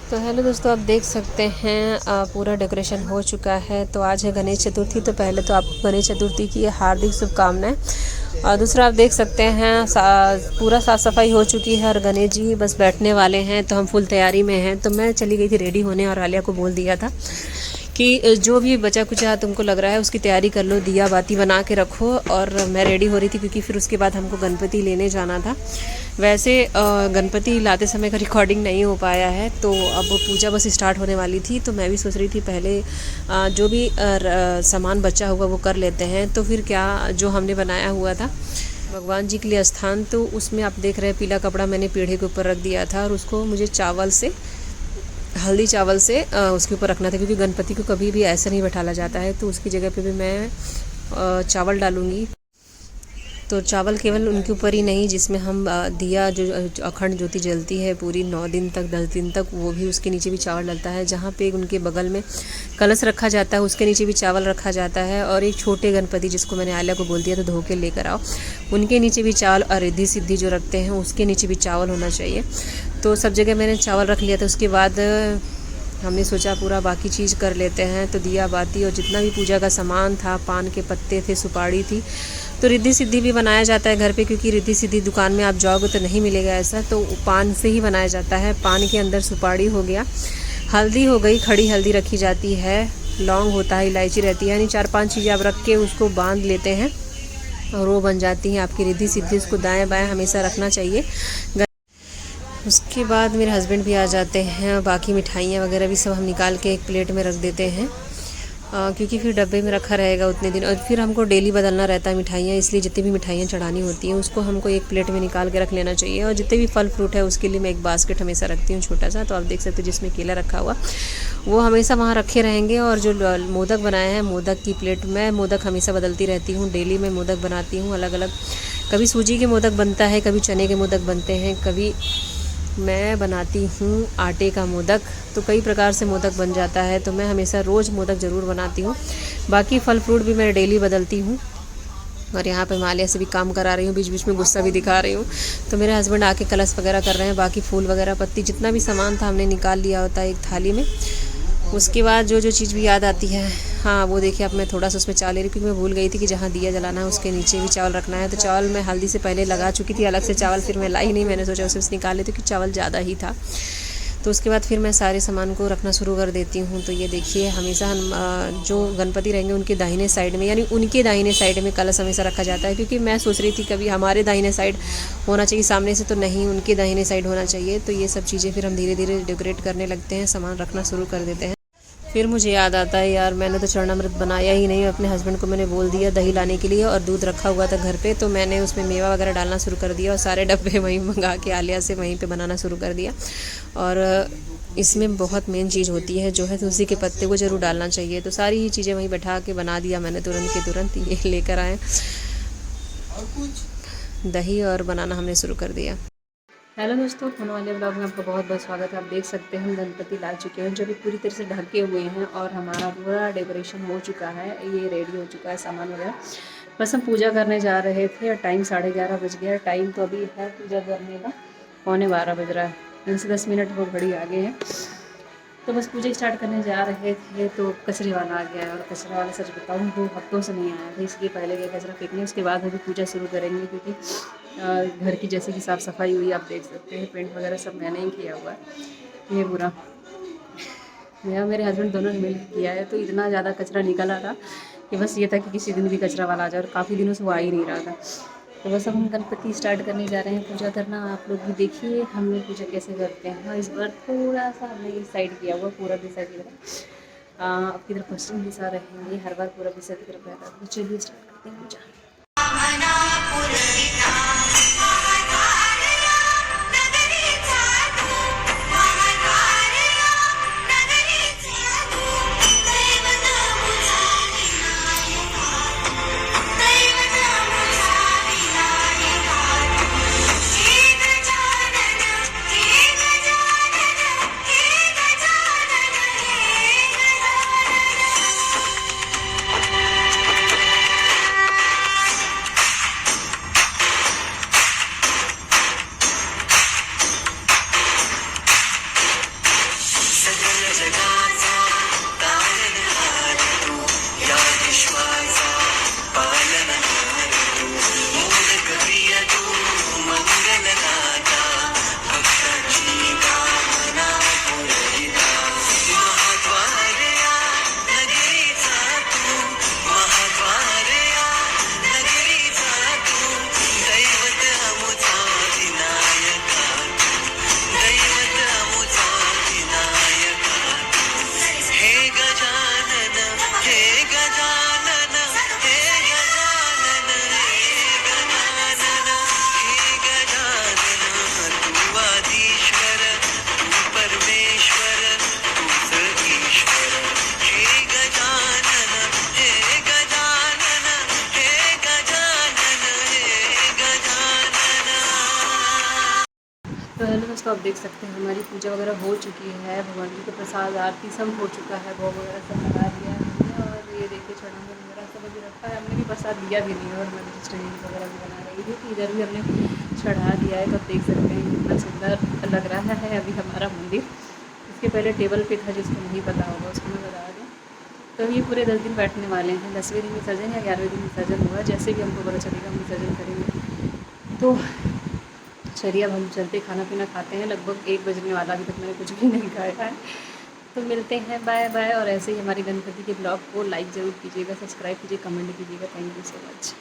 तो हेलो दोस्तों, आप देख सकते हैं पूरा डेकोरेशन हो चुका है। तो आज है गणेश चतुर्थी। तो पहले तो आपको गणेश चतुर्थी की हार्दिक शुभकामनाएं। और दूसरा आप देख सकते हैं पूरा साफ़ सफाई हो चुकी है और गणेश जी बस बैठने वाले हैं। तो हम फुल तैयारी में हैं। तो मैं चली गई थी रेडी होने और आलिया को बोल दिया था कि जो भी बचा कुचा तुमको लग रहा है उसकी तैयारी कर लो, दिया बाती बना के रखो। और मैं रेडी हो रही थी क्योंकि फिर उसके बाद हमको गणपति लेने जाना था। वैसे गणपति लाते समय का रिकॉर्डिंग नहीं हो पाया है। तो अब पूजा बस स्टार्ट होने वाली थी। तो मैं भी सोच रही थी पहले जो भी सामान बचा होगा वो कर लेते हैं। तो फिर क्या, जो हमने बनाया हुआ था भगवान जी के लिए स्थान, तो उसमें आप देख रहे हैं पीला कपड़ा मैंने पीढ़े के ऊपर रख दिया था। और उसको मुझे हल्दी चावल से उसके ऊपर रखना था, क्योंकि गणपति को कभी भी ऐसे नहीं बैठाला जाता है। तो उसकी जगह पे भी मैं चावल डालूँगी। तो चावल केवल उनके ऊपर ही नहीं, जिसमें हम दिया जो अखंड ज्योति जलती है पूरी 9 दिन तक 10 दिन तक, वो भी उसके नीचे भी चावल डलता है। जहाँ पे उनके बगल में कलश रखा जाता है उसके नीचे भी चावल रखा जाता है। और एक छोटे गणपति जिसको मैंने आलिया को बोल दिया तो धो के लेकर आओ, उनके नीचे भी चावल, और रिद्धि सिद्धि जो रखते हैं उसके नीचे भी चावल होना चाहिए। तो सब जगह मैंने चावल रख लिया था। उसके बाद हमने सोचा पूरा बाकी चीज़ कर लेते हैं। तो दिया बाती और जितना भी पूजा का सामान था, पान के पत्ते थे, सुपारी थी। तो रिद्धि सिद्धि भी बनाया जाता है घर पे, क्योंकि रिद्धि सिद्धि दुकान में आप जाओगे तो नहीं मिलेगा ऐसा। तो पान से ही बनाया जाता है। पान के अंदर सुपारी हो गया, हल्दी हो गई, खड़ी हल्दी रखी जाती है, लौंग होता है, इलायची रहती है, यानी 4-5 चीज़ें आप रख के उसको बांध लेते हैं और वो बन जाती हैं आपकी रिद्धि सिद्धि। उसको दाएँ बाएँ हमेशा रखना चाहिए। उसके बाद मेरे हस्बैंड भी आ जाते हैं। बाकी मिठाइयाँ वगैरह भी सब हम निकाल के एक प्लेट में रख देते हैं, क्योंकि फिर डब्बे में रखा रहेगा उतने दिन। और फिर हमको डेली बदलना रहता है मिठाइयाँ, इसलिए जितनी भी मिठाइयाँ चढ़ानी होती हैं उसको हमको एक प्लेट में निकाल के रख लेना चाहिए। और जितने भी फल फ्रूट है उसके लिए मैं एक बास्केट हमेशा रखती हूँ छोटा सा। तो आप देख सकते हो जिसमें केला रखा हुआ वो हमेशा वहाँ रखे रहेंगे। और जो मोदक बनाए हैं, मोदक की प्लेट, मैं मोदक हमेशा बदलती रहती हूँ, डेली मैं मोदक बनाती हूँ अलग अलग। कभी सूजी के मोदक बनता है, कभी चने के मोदक बनते हैं, कभी मैं बनाती हूँ आटे का मोदक। तो कई प्रकार से मोदक बन जाता है। तो मैं हमेशा रोज़ मोदक ज़रूर बनाती हूँ। बाकी फल फ्रूट भी मैं डेली बदलती हूँ। और यहाँ पे मालिया से भी काम करा रही हूँ, बीच बीच में गुस्सा भी दिखा रही हूँ। तो मेरे हस्बैंड आके कलश वगैरह कर रहे हैं। बाकी फूल वगैरह, पत्ती, जितना भी सामान था हमने निकाल लिया होता है एक थाली में। उसके बाद जो जो चीज़ भी याद आती है, हाँ वो देखिए, अब मैं थोड़ा सा उसमें चावल ले रही, क्योंकि मैं भूल गई थी कि जहाँ दिया जलाना है उसके नीचे भी चावल रखना है। तो चावल मैं हल्दी से पहले लगा चुकी थी अलग से चावल, फिर मैं लाई नहीं, मैंने सोचा उसे निकाल लेती, क्योंकि चावल ज़्यादा ही था। तो उसके बाद फिर मैं सारे सामान को रखना शुरू कर देती हूँ। तो ये देखिए, हमेशा हम जो गणपति रहेंगे उनके दाहिने साइड में, यानी उनके दाहिने साइड में कलश हमेशा रखा जाता है। क्योंकि मैं सोच रही थी कभी हमारे दाहिने साइड होना चाहिए सामने से, तो नहीं, उनके दाहिने साइड होना चाहिए। तो ये सब चीज़ें फिर हम धीरे धीरे डेकोरेट करने लगते हैं, सामान रखना शुरू कर देते हैं। फिर मुझे याद आता है, यार मैंने तो चरणामृत बनाया ही नहीं। अपने हस्बैंड को मैंने बोल दिया दही लाने के लिए, और दूध रखा हुआ था घर पे, तो मैंने उसमें मेवा वगैरह डालना शुरू कर दिया और सारे डब्बे वहीं मंगा के आलिया से वहीं पे बनाना शुरू कर दिया। और इसमें बहुत मेन चीज़ होती है जो है तुलसी के पत्ते को ज़रूर डालना चाहिए। तो सारी ही चीज़ें वहीं बैठा के बना दिया मैंने तुरंत के तुरंत। ये लेकर आए दही और बनाना हमने शुरू कर दिया। हेलो दोस्तों, होने वाले ब्लॉग में आपका बहुत बहुत स्वागत है। आप देख सकते हैं हम गणपति ला चुके हैं, जो भी पूरी तरह से ढके हुए हैं, और हमारा पूरा डेकोरेशन हो चुका है, ये रेडी हो चुका है सामान वगैरह। बस हम पूजा करने जा रहे थे और टाइम 11:30 बज गया। टाइम तो अभी है पूजा करने का 11:15 बज रहा है, इनसे 10 मिनट वो घड़ी आगे है। तो बस पूजा स्टार्ट करने जा रहे थे तो कचरे वाला आ गया, और कचरा वाला सच बताऊँ तो हफ्तों से नहीं आया था, इसलिए पहले गए कचरा फेंकने, उसके बाद अभी पूजा शुरू करेंगे। क्योंकि घर की जैसे कि साफ़ सफाई हुई, आप देख सकते हैं, पेंट वगैरह सब मैंने ही किया हुआ है। ये पूरा मेरे हस्बैंड दोनों ने मिल किया है। तो इतना ज़्यादा कचरा निकला था कि बस ये था कि किसी दिन भी कचरा वाला आ जाए, और काफ़ी दिनों से वो आ ही नहीं रहा था। तो बस हम गणपति स्टार्ट करने जा रहे हैं पूजा करना। आप लोग भी देखिए हम लोग पूजा कैसे करते हैं। हाँ, इस बार थोड़ा सा हमने इस साइड किया हुआ, पूरा दिशा की तरफ, आपकी तरफ पश्चिम दिशा रहेंगे, हर बार पूरा दिशा की तरफ रहता है। तो चलिए स्टार्ट करते हैं पूजा। तो हेलो दोस्तों, आप देख सकते हैं हमारी पूजा वगैरह हो चुकी है, भगवान जी का प्रसाद आरती सब हो चुका है, भोग वगैरह सब लगा दिया है हमने। और ये देखिए चढ़ावा वगैरह सब अभी रखा है हमने, भी प्रसाद दिया भी नहीं है। और मैं जस्ट रील्स वगैरह भी बना रही थी कि इधर भी हमने चढ़ा दिया है। तो आप देख सकते हैं कितना सुंदर लग रहा है अभी हमारा मंदिर। इसके पहले टेबल पे था, जिसको नहीं पता होगा उसको मैं बता दूँ। तो ये पूरे 10 दिन बैठने वाले हैं। 10वें दिन विसर्जन या 11वें दिन विसर्जन होगा, जैसे भी हमको पता चलेगा हम विसर्जन करेंगे। तो चलिए अब हम चलते खाना पीना खाते हैं। लगभग 1 बजने वाला, अभी तक मैंने कुछ भी नहीं खाया है। तो मिलते हैं, बाय बाय। और ऐसे ही हमारे गणपति के ब्लॉग को लाइक ज़रूर कीजिएगा, सब्सक्राइब कीजिए, कमेंट कीजिएगा। Thank you so much.